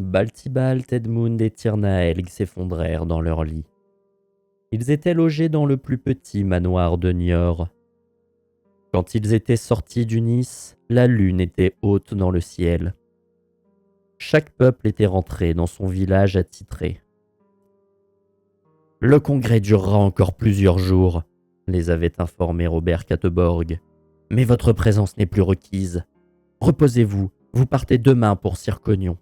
Baltibalt, Edmund et Tirnaelg s'effondrèrent dans leur lit. Ils étaient logés dans le plus petit manoir de Niort. Quand ils étaient sortis du Nice, la lune était haute dans le ciel. Chaque peuple était rentré dans son village attitré. « Le congrès durera encore plusieurs jours », les avait informés Robert Katteborg. « Mais votre présence n'est plus requise. Reposez-vous, vous partez demain pour Circonion. »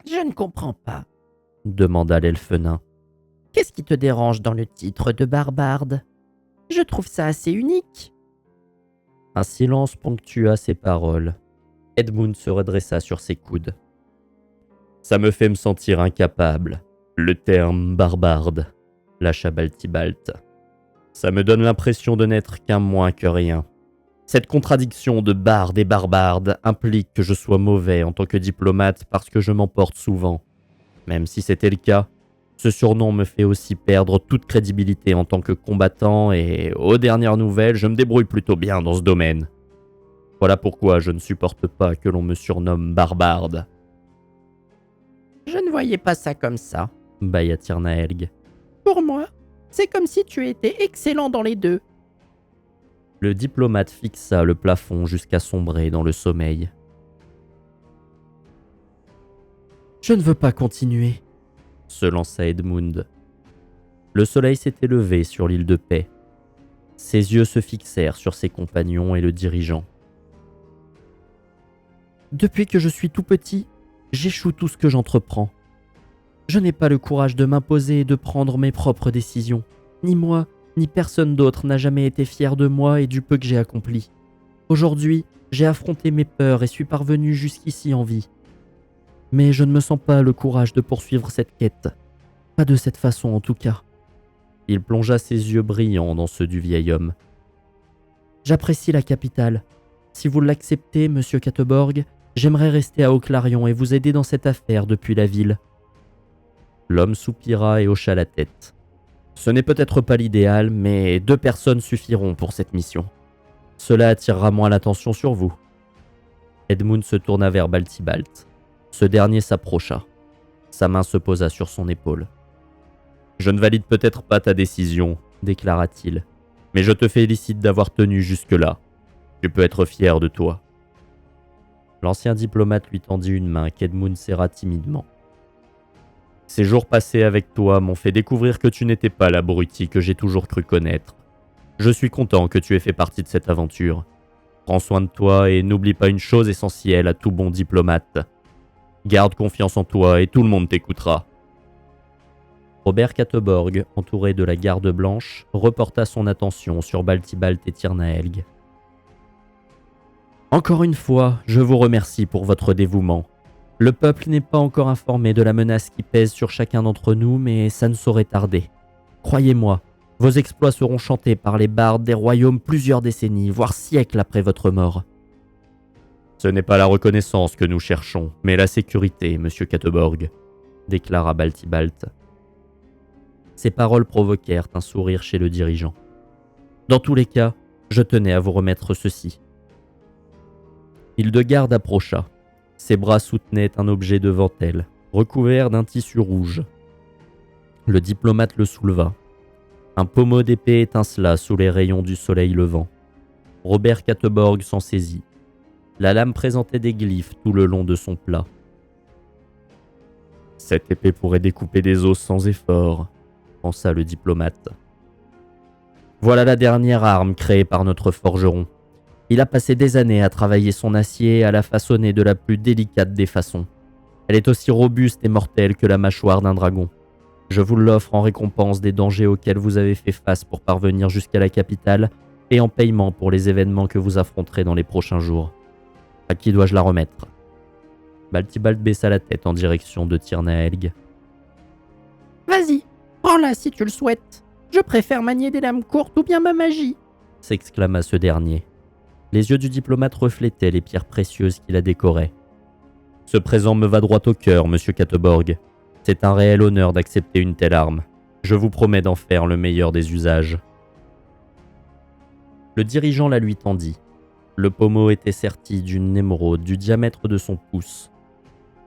« Je ne comprends pas, » demanda l'elfe nain. « Qu'est-ce qui te dérange dans le titre de barbarde? Je trouve ça assez unique. » Un silence ponctua ces paroles. Edmund se redressa sur ses coudes. « Ça me fait me sentir incapable. Le terme barbarde, lâcha Baltibalt. Ça me donne l'impression de n'être qu'un moins que rien. Cette contradiction de barde et barbarde implique que je sois mauvais en tant que diplomate parce que je m'emporte souvent. Même si c'était le cas, ce surnom me fait aussi perdre toute crédibilité en tant que combattant et, aux dernières nouvelles, je me débrouille plutôt bien dans ce domaine. Voilà pourquoi je ne supporte pas que l'on me surnomme barbarde. » « Je ne voyais pas ça comme ça, » bâilla Tirnaelg. « Pour moi, c'est comme si tu étais excellent dans les deux. » Le diplomate fixa le plafond jusqu'à sombrer dans le sommeil. « Je ne veux pas continuer, » se lança Edmund. Le soleil s'était levé sur l'île de Paix. Ses yeux se fixèrent sur ses compagnons et le dirigeant. « Depuis que je suis tout petit, j'échoue tout ce que j'entreprends. Je n'ai pas le courage de m'imposer et de prendre mes propres décisions. Ni moi, ni personne d'autre n'a jamais été fier de moi et du peu que j'ai accompli. Aujourd'hui, j'ai affronté mes peurs et suis parvenu jusqu'ici en vie. Mais je ne me sens pas le courage de poursuivre cette quête. Pas de cette façon en tout cas. » Il plongea ses yeux brillants dans ceux du vieil homme. « J'apprécie la capitale. Si vous l'acceptez, monsieur Katteborg, j'aimerais rester à Auclarion et vous aider dans cette affaire depuis la ville. » L'homme soupira et hocha la tête. « Ce n'est peut-être pas l'idéal, mais 2 personnes suffiront pour cette mission. Cela attirera moins l'attention sur vous. » Edmund se tourna vers Baltibalt. Ce dernier s'approcha. Sa main se posa sur son épaule. « Je ne valide peut-être pas ta décision, » déclara-t-il, « mais je te félicite d'avoir tenu jusque-là. Tu peux être fier de toi. » L'ancien diplomate lui tendit une main qu'Edmund serra timidement. « Ces jours passés avec toi m'ont fait découvrir que tu n'étais pas l'abruti que j'ai toujours cru connaître. Je suis content que tu aies fait partie de cette aventure. Prends soin de toi et n'oublie pas une chose essentielle à tout bon diplomate. Garde confiance en toi et tout le monde t'écoutera. » Robert Katteborg, entouré de la garde blanche, reporta son attention sur Baltibalt et Tirnaelg. « Encore une fois, je vous remercie pour votre dévouement. Le peuple n'est pas encore informé de la menace qui pèse sur chacun d'entre nous, mais ça ne saurait tarder. Croyez-moi, vos exploits seront chantés par les bardes des royaumes plusieurs décennies, voire siècles après votre mort. » « Ce n'est pas la reconnaissance que nous cherchons, mais la sécurité, monsieur Katteborg, » déclara Baltibalt. Ces paroles provoquèrent un sourire chez le dirigeant. « Dans tous les cas, je tenais à vous remettre ceci. » Hildegarde approcha. Ses bras soutenaient un objet devant elle, recouvert d'un tissu rouge. Le diplomate le souleva. Un pommeau d'épée étincela sous les rayons du soleil levant. Robert Katteborg s'en saisit. La lame présentait des glyphes tout le long de son plat. « Cette épée pourrait découper des os sans effort, » pensa le diplomate. « Voilà la dernière arme créée par notre forgeron. Il a passé des années à travailler son acier et à la façonner de la plus délicate des façons. Elle est aussi robuste et mortelle que la mâchoire d'un dragon. Je vous l'offre en récompense des dangers auxquels vous avez fait face pour parvenir jusqu'à la capitale et en paiement pour les événements que vous affronterez dans les prochains jours. À qui dois-je la remettre ?» Baltibalt baissa la tête en direction de Tirnaelg. « Vas-y, prends-la si tu le souhaites. Je préfère manier des lames courtes ou bien ma magie, » s'exclama ce dernier. Les yeux du diplomate reflétaient les pierres précieuses qui la décoraient. « Ce présent me va droit au cœur, monsieur Katteborg. C'est un réel honneur d'accepter une telle arme. Je vous promets d'en faire le meilleur des usages. » Le dirigeant la lui tendit. Le pommeau était serti d'une émeraude du diamètre de son pouce.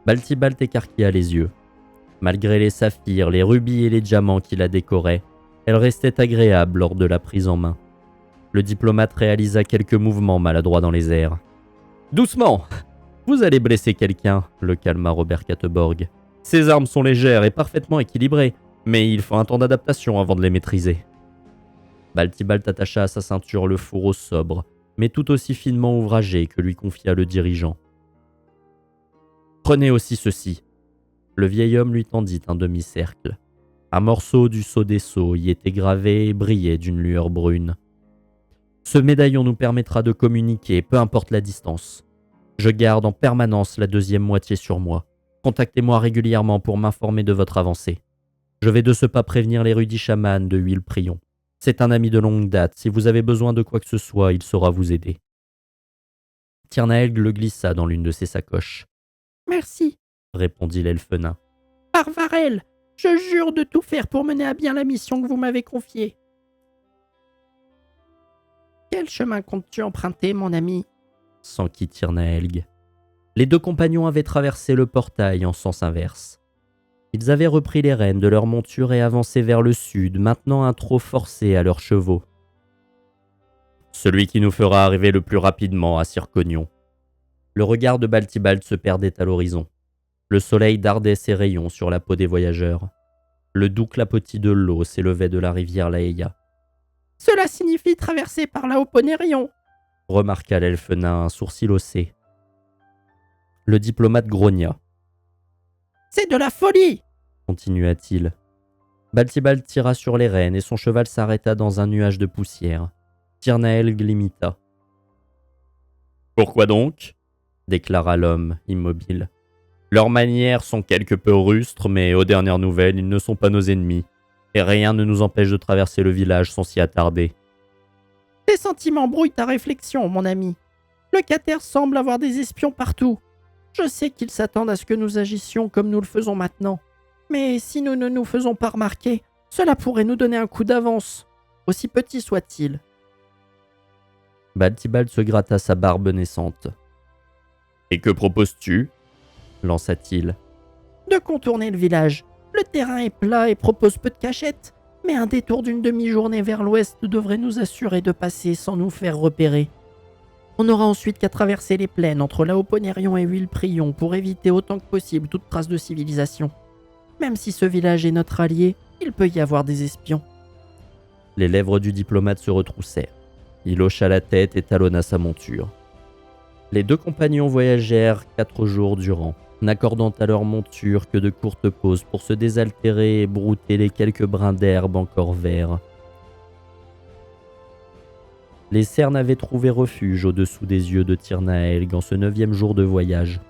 Baltibalt écarquilla les yeux. Malgré les saphirs, les rubis et les diamants qui la décoraient, elle restait agréable lors de la prise en main. Le diplomate réalisa quelques mouvements maladroits dans les airs. « Doucement! Vous allez blesser quelqu'un, le calma Robert Katteborg. Ces armes sont légères et parfaitement équilibrées, mais il faut un temps d'adaptation avant de les maîtriser. » Baltibalt attacha à sa ceinture le fourreau sobre, mais tout aussi finement ouvragé que lui confia le dirigeant. « Prenez aussi ceci. » Le vieil homme lui tendit un demi-cercle. Un morceau du sceau des sceaux y était gravé et brillait d'une lueur brune. « Ce médaillon nous permettra de communiquer, peu importe la distance. Je garde en permanence la deuxième moitié sur moi. Contactez-moi régulièrement pour m'informer de votre avancée. Je vais de ce pas prévenir l'érudit chaman de Huile-Prion. C'est un ami de longue date. Si vous avez besoin de quoi que ce soit, il saura vous aider. » Tirnaelg le glissa dans l'une de ses sacoches. « Merci, » répondit l'elfe nain. « Par Varel, je jure de tout faire pour mener à bien la mission que vous m'avez confiée. » « Quel chemin comptes-tu emprunter, mon ami ?» s'enquit Tirnaelg. Les deux compagnons avaient traversé le portail en sens inverse. Ils avaient repris les rênes de leur monture et avancé vers le sud, maintenant un trot forcé à leurs chevaux. « Celui qui nous fera arriver le plus rapidement à Circonion. » Le regard de Baltibalt se perdait à l'horizon. Le soleil dardait ses rayons sur la peau des voyageurs. Le doux clapotis de l'eau s'élevait de la rivière Laëya. « Cela signifie traverser par là au Ponérion, » remarqua l'elfe nain, un sourcil haussé. Le diplomate grogna. « C'est de la folie !» continua-t-il. Baltibalt tira sur les rênes et son cheval s'arrêta dans un nuage de poussière. Tirnaelg l'imita. « Pourquoi donc ?» déclara l'homme, immobile. « Leurs manières sont quelque peu rustres, mais aux dernières nouvelles, ils ne sont pas nos ennemis, et rien ne nous empêche de traverser le village sans s'y attarder. » « Tes sentiments brouillent ta réflexion, mon ami. Le Cater semble avoir des espions partout. Je sais qu'ils s'attendent à ce que nous agissions comme nous le faisons maintenant. Mais si nous ne nous faisons pas remarquer, cela pourrait nous donner un coup d'avance, aussi petit soit-il. » Baltibalt se gratta sa barbe naissante. « Et que proposes-tu » lança-t-il. « De contourner le village. Le terrain est plat et propose peu de cachettes, mais un détour d'une demi-journée vers l'ouest devrait nous assurer de passer sans nous faire repérer. On n'aura ensuite qu'à traverser les plaines entre Laoponérion et Huile-Prion pour éviter autant que possible toute trace de civilisation. Même si ce village est notre allié, il peut y avoir des espions. » Les lèvres du diplomate se retroussèrent. Il hocha la tête et talonna sa monture. Les deux compagnons voyagèrent 4 jours durant, n'accordant à leur monture que de courtes pauses pour se désaltérer et brouter les quelques brins d'herbe encore verts. Les cernes avaient trouvé refuge au-dessous des yeux de Tirnaelg en ce 9e jour de voyage.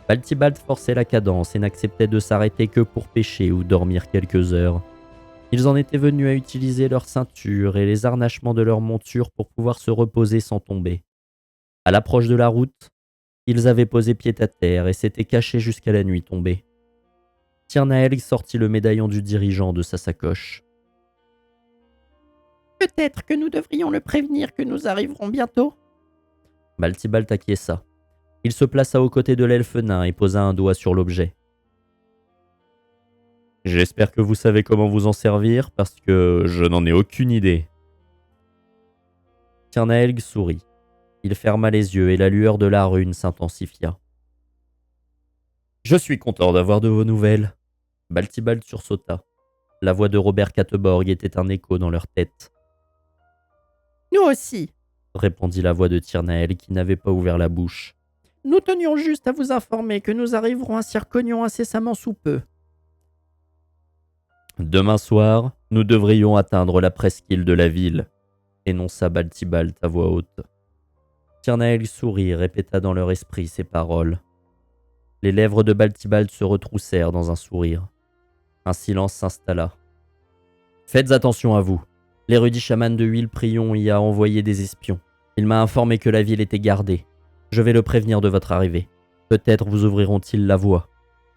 Baltibalt forçait la cadence et n'acceptait de s'arrêter que pour pêcher ou dormir quelques heures. Ils en étaient venus à utiliser leur ceinture et les harnachements de leur monture pour pouvoir se reposer sans tomber. À l'approche de la route, ils avaient posé pied à terre et s'étaient cachés jusqu'à la nuit tombée. Tirnaelg sortit le médaillon du dirigeant de sa sacoche. « Peut-être que nous devrions le prévenir que nous arriverons bientôt. » Baltibalt acquiesça. Il se plaça aux côtés de l'elfe nain et posa un doigt sur l'objet. « J'espère que vous savez comment vous en servir, parce que je n'en ai aucune idée. » Tirnaelg sourit. Il ferma les yeux et la lueur de la rune s'intensifia. « Je suis content d'avoir de vos nouvelles. » Baltibalt sursauta. La voix de Robert Katteborg était un écho dans leur tête. « Nous aussi, » répondit la voix de Tirnaelg qui n'avait pas ouvert la bouche. « Nous tenions juste à vous informer que nous arriverons à Circonion incessamment sous peu. » « Demain soir, nous devrions atteindre la presqu'île de la ville, » énonça Baltibalt à voix haute. Tirnaelg sourit et répéta dans leur esprit ces paroles. Les lèvres de Baltibalt se retroussèrent dans un sourire. Un silence s'installa. « Faites attention à vous. L'érudit chaman de Huile-Prion y a envoyé des espions. Il m'a informé que la ville était gardée. Je vais le prévenir de votre arrivée. Peut-être vous ouvriront-ils la voie.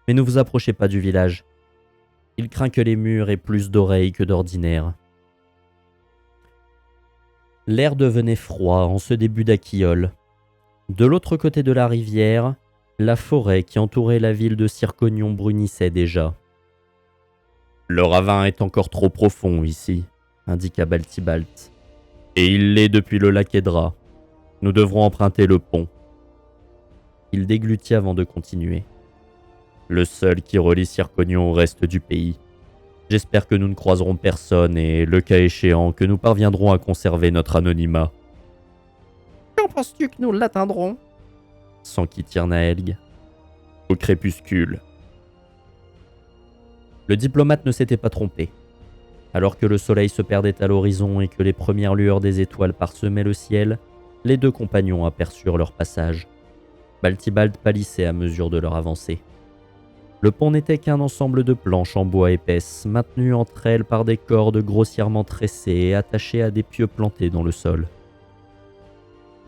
Mais ne vous approchez pas du village. Il craint que les murs aient plus d'oreilles que d'ordinaire. » L'air devenait froid en ce début d'aquilleul. De l'autre côté de la rivière, La forêt qui entourait la ville de Circonion brunissait déjà. Le ravin est encore trop profond ici, indiqua Baltibalt. Et il l'est depuis le lac Edra. Nous devrons emprunter le pont. Il déglutit avant de continuer. Le seul qui relie Circonion au reste du pays. J'espère que nous ne croiserons personne et, le cas échéant, que nous parviendrons à conserver notre anonymat. Quand penses-tu que nous l'atteindrons? S'enquit Tirnaelg. Au crépuscule. Le diplomate ne s'était pas trompé. Alors que le soleil se perdait à l'horizon et que les premières lueurs des étoiles parsemaient le ciel, les deux compagnons aperçurent leur passage. Baltibalt pâlissait à mesure de leur avancée. Le pont n'était qu'un ensemble de planches en bois épaisses, maintenues entre elles par des cordes grossièrement tressées et attachées à des pieux plantés dans le sol.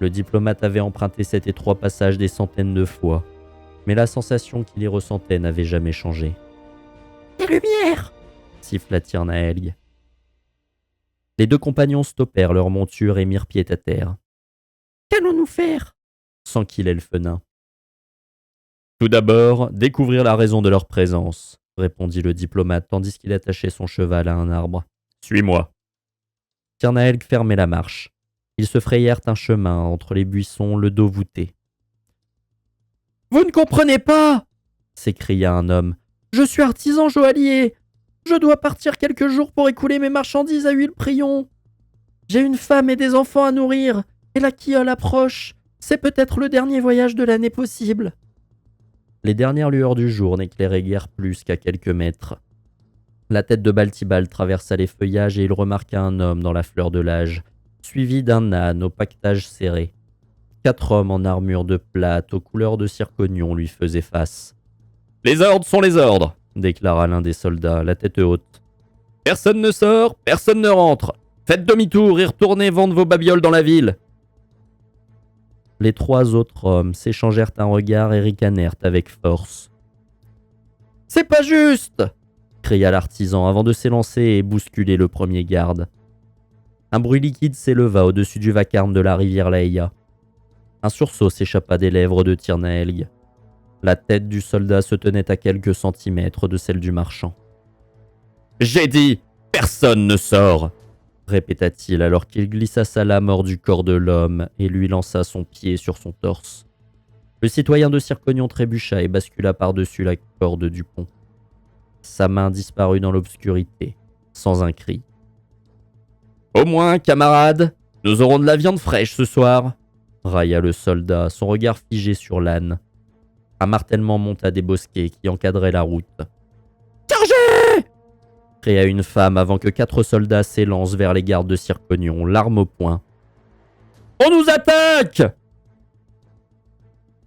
Le diplomate avait emprunté cet étroit passage des centaines de fois, mais la sensation qu'il y ressentait n'avait jamais changé. « Des lumières !» siffla Tirnaelg. Les deux compagnons stoppèrent leur monture et mirent pied à terre. « Qu'allons-nous faire ?» s'enquit l'elfe nain. Tout d'abord, découvrir la raison de leur présence, répondit le diplomate tandis qu'il attachait son cheval à un arbre. Suis-moi. Tirnaelg fermait la marche. Ils se frayèrent un chemin entre les buissons, le dos voûté. Vous ne comprenez pas s'écria un homme. Je suis artisan joaillier. Je dois partir quelques jours pour écouler mes marchandises à Huilprion. J'ai une femme et des enfants à nourrir, et la Quiole approche. C'est peut-être le dernier voyage de l'année possible. Les dernières lueurs du jour n'éclairaient guère plus qu'à quelques mètres. La tête de Baltibalt traversa les feuillages et il remarqua un homme dans la fleur de l'âge, suivi d'un âne au paquetage serré. 4 hommes en armure de plate aux couleurs de Circonion lui faisaient face. « Les ordres sont les ordres !» déclara l'un des soldats, la tête haute. « Personne ne sort, personne ne rentre. Faites demi-tour et retournez vendre vos babioles dans la ville. » Les 3 autres hommes s'échangèrent un regard et ricanèrent avec force. « C'est pas juste !» cria l'artisan avant de s'élancer et bousculer le premier garde. Un bruit liquide s'éleva au-dessus du vacarme de la rivière Laïa. Un sursaut s'échappa des lèvres de Tirnaelg. La tête du soldat se tenait à quelques centimètres de celle du marchand. « J'ai dit, personne ne sort !» répéta-t-il alors qu'il glissa sa lame hors du corps de l'homme et lui lança son pied sur son torse. Le citoyen de Circonion trébucha et bascula par-dessus la corde du pont. Sa main disparut dans l'obscurité, sans un cri. « Au moins, camarades, nous aurons de la viande fraîche ce soir !» railla le soldat, son regard figé sur l'âne. Un martèlement monta des bosquets qui encadraient la route. « Chargez !» cria une femme avant que 4 soldats s'élancent vers les gardes de Circonion, l'arme au poing. « On nous attaque !»«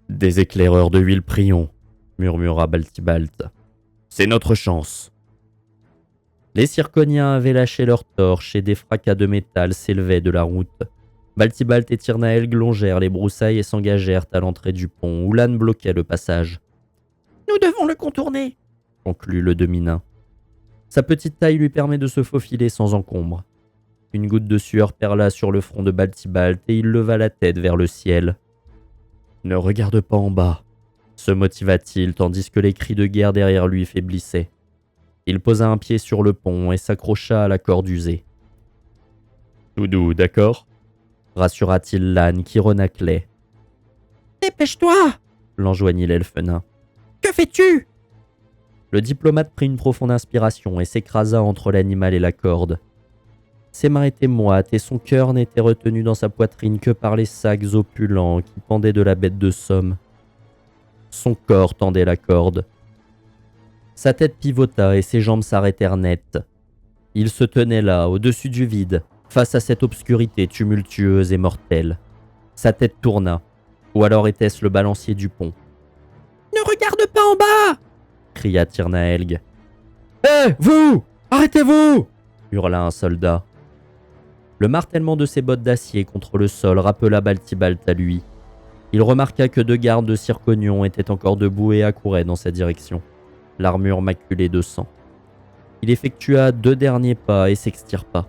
Des éclaireurs de Huilprion !» murmura Baltibalt. « C'est notre chance !» Les Circoniens avaient lâché leurs torches et des fracas de métal s'élevaient de la route. Baltibalt et Tirnaelg longèrent les broussailles et s'engagèrent à l'entrée du pont où l'âne bloquait le passage. « Nous devons le contourner !» conclut le demi-nain. Sa petite taille lui permet de se faufiler sans encombre. Une goutte de sueur perla sur le front de Baltibalt et il leva la tête vers le ciel. « Ne regarde pas en bas !» se motiva-t-il tandis que les cris de guerre derrière lui faiblissaient. Il posa un pied sur le pont et s'accrocha à la corde usée. « Tout doux, d'accord ?» rassura-t-il l'âne qui renâclait. « Dépêche-toi !» l'enjoignit l'elfe nain. « Que fais-tu ?» Le diplomate prit une profonde inspiration et s'écrasa entre l'animal et la corde. Ses mains étaient moites et son cœur n'était retenu dans sa poitrine que par les sacs opulents qui pendaient de la bête de Somme. Son corps tendait la corde. Sa tête pivota et ses jambes s'arrêtèrent net. Il se tenait là, au-dessus du vide, face à cette obscurité tumultueuse et mortelle. Sa tête tourna, ou alors était-ce le balancier du pont. « Ne regarde pas en bas !» cria Tirnaelg. « Hé, vous! Arrêtez-vous !» hurla un soldat. Le martèlement de ses bottes d'acier contre le sol rappela Baltibalt à lui. Il remarqua que 2 gardes de Circonion étaient encore debout et accouraient dans sa direction, l'armure maculée de sang. Il effectua 2 derniers pas et s'extirpa.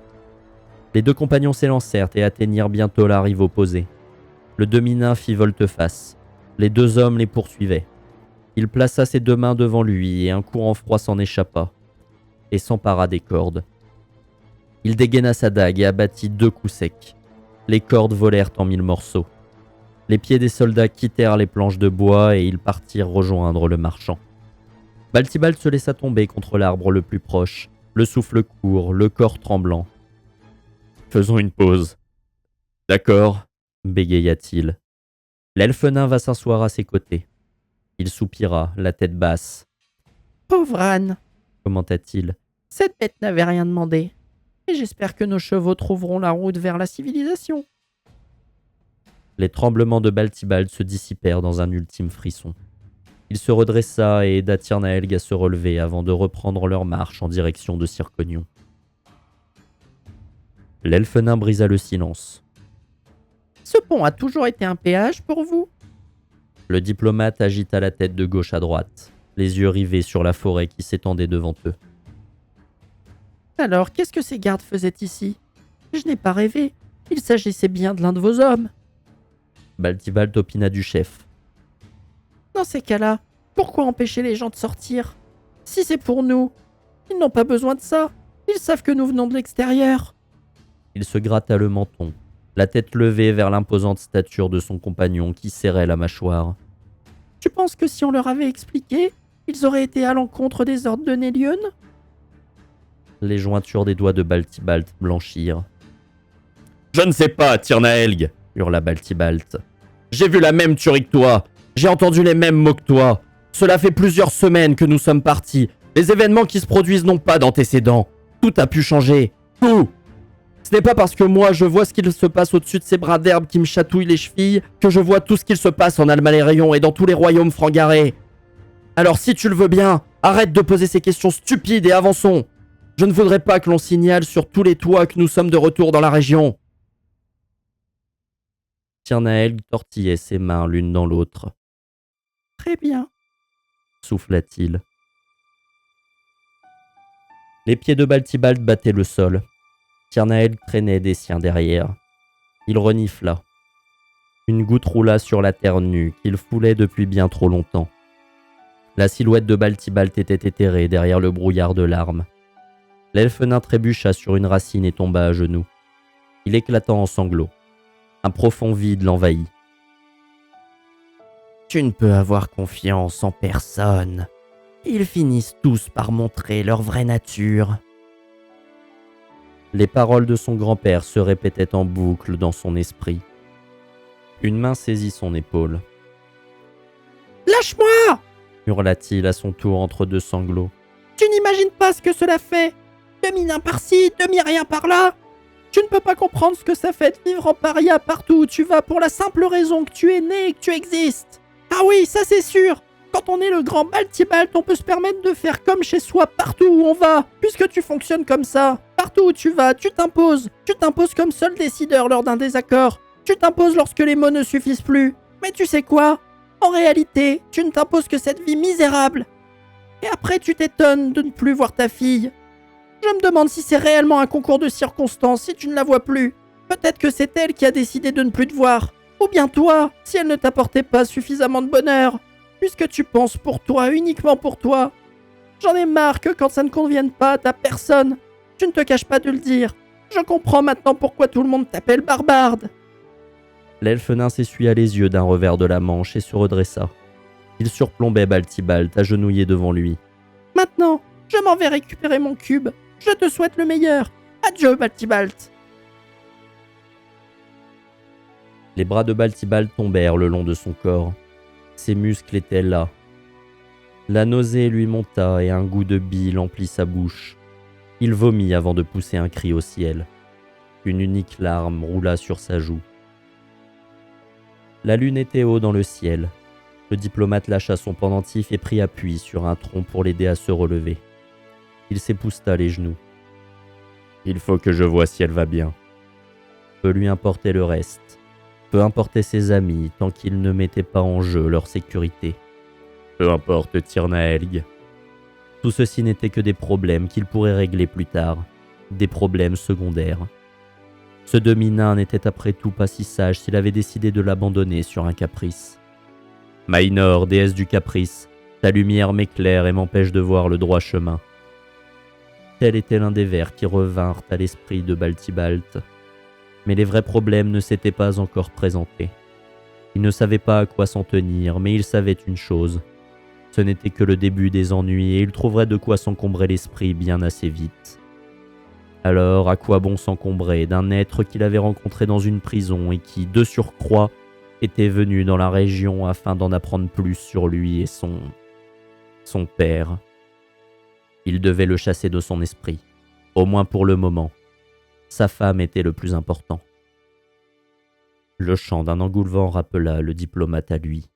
Les 2 compagnons s'élancèrent et atteignirent bientôt la rive opposée. Le demi-nain fit volte-face. Les deux hommes les poursuivaient. Il plaça ses deux mains devant lui et un courant froid s'en échappa et s'empara des cordes. Il dégaina sa dague et abattit 2 coups secs. Les cordes volèrent en 1000 morceaux. Les pieds des soldats quittèrent les planches de bois et ils partirent rejoindre le marchand. Baltibald se laissa tomber contre l'arbre le plus proche, le souffle court, le corps tremblant. « Faisons une pause. »« D'accord, » bégaya-t-il. L'elfe nain va s'asseoir à ses côtés. Il soupira, la tête basse. « Pauvre Anne, commenta-t-il. Cette bête n'avait rien demandé. Et j'espère que nos chevaux trouveront la route vers la civilisation. » Les tremblements de Baltibald se dissipèrent dans un ultime frisson. Il se redressa et aida Tirnaelg à se relever avant de reprendre leur marche en direction de Circonion. L'elfe nain brisa le silence. « Ce pont a toujours été un péage pour vous ?» Le diplomate agita la tête de gauche à droite, les yeux rivés sur la forêt qui s'étendait devant eux. « Alors, qu'est-ce que ces gardes faisaient ici? Je n'ai pas rêvé. Il s'agissait bien de l'un de vos hommes. » Baltibald opina du chef. « Dans ces cas-là, pourquoi empêcher les gens de sortir? Si c'est pour nous, ils n'ont pas besoin de ça. Ils savent que nous venons de l'extérieur. » Il se gratta le menton, la tête levée vers l'imposante stature de son compagnon qui serrait la mâchoire. « Tu penses que si on leur avait expliqué, ils auraient été à l'encontre des ordres de Nélion ?» Les jointures des doigts de Baltibald blanchirent. « Je ne sais pas, Tirnaelg !» hurla Baltibald. « J'ai vu la même tuerie que toi. J'ai entendu les mêmes mots que toi. Cela fait plusieurs semaines que nous sommes partis. Les événements qui se produisent n'ont pas d'antécédents. Tout a pu changer. Tout. Ce n'est pas parce que moi je vois ce qu'il se passe au-dessus de ces bras d'herbe qui me chatouillent les chevilles que je vois tout ce qu'il se passe en Almalérion et dans tous les royaumes frangarés. Alors si tu le veux bien, arrête de poser ces questions stupides et avançons. Je ne voudrais pas que l'on signale sur tous les toits que nous sommes de retour dans la région. » Tirnaelg tortillait ses mains l'une dans l'autre. « Très bien, » souffla-t-il. Les pieds de Baltibald battaient le sol. Tirnaelg traînait des siens derrière. Il renifla. Une goutte roula sur la terre nue qu'il foulait depuis bien trop longtemps. La silhouette de Baltibald était éthérée derrière le brouillard de larmes. L'elfe nain trébucha sur une racine et tomba à genoux. Il éclata en sanglots. Un profond vide l'envahit. « Tu ne peux avoir confiance en personne. Ils finissent tous par montrer leur vraie nature. » Les paroles de son grand-père se répétaient en boucle dans son esprit. Une main saisit son épaule. « Lâche-moi !» hurla-t-il à son tour entre 2 sanglots. « Tu n'imagines pas ce que cela fait. Demi-nain par-ci, demi-rien par-là. Tu ne peux pas comprendre ce que ça fait de vivre en paria partout où tu vas pour la simple raison que tu es né et que tu existes. Ah oui, ça c'est sûr. Quand on est le grand Baltibald, on peut se permettre de faire comme chez soi partout où on va, puisque tu fonctionnes comme ça. Partout où tu vas, tu t'imposes. Tu t'imposes comme seul décideur lors d'un désaccord. Tu t'imposes lorsque les mots ne suffisent plus. Mais tu sais quoi? En réalité, tu ne t'imposes que cette vie misérable. Et après, tu t'étonnes de ne plus voir ta fille. Je me demande si c'est réellement un concours de circonstances si tu ne la vois plus. Peut-être que c'est elle qui a décidé de ne plus te voir. Ou bien toi, si elle ne t'apportait pas suffisamment de bonheur. Puisque tu penses pour toi, uniquement pour toi. J'en ai marre que quand ça ne convienne pas à ta personne, tu ne te caches pas de le dire. Je comprends maintenant pourquoi tout le monde t'appelle Barbarde. » L'elfe nain s'essuya les yeux d'un revers de la manche et se redressa. Il surplombait Baltibald agenouillé devant lui. « Maintenant, je m'en vais récupérer mon cube. Je te souhaite le meilleur. Adieu, Baltibald. » Les bras de Baltibald tombèrent le long de son corps. Ses muscles étaient là. La nausée lui monta et un goût de bile emplit sa bouche. Il vomit avant de pousser un cri au ciel. Une unique larme roula sur sa joue. La lune était haut dans le ciel. Le diplomate lâcha son pendentif et prit appui sur un tronc pour l'aider à se relever. Il s'épousseta les genoux. « Il faut que je voie si elle va bien. » Peu lui importait le reste. Peu importait ses amis tant qu'ils ne mettaient pas en jeu leur sécurité. Peu importe Tirnaelg. Tout ceci n'était que des problèmes qu'il pourrait régler plus tard. Des problèmes secondaires. Ce demi-nain n'était après tout pas si sage s'il avait décidé de l'abandonner sur un caprice. Minor, déesse du caprice, ta lumière m'éclaire et m'empêche de voir le droit chemin. » Tel était l'un des vers qui revinrent à l'esprit de Baltibalt. Mais les vrais problèmes ne s'étaient pas encore présentés. Il ne savait pas à quoi s'en tenir, mais il savait une chose. Ce n'était que le début des ennuis et il trouverait de quoi s'encombrer l'esprit bien assez vite. Alors, à quoi bon s'encombrer d'un être qu'il avait rencontré dans une prison et qui, de surcroît, était venu dans la région afin d'en apprendre plus sur lui et son père. Il devait le chasser de son esprit, au moins pour le moment. Sa femme était le plus important. Le chant d'un engoulevent rappela le diplomate à lui.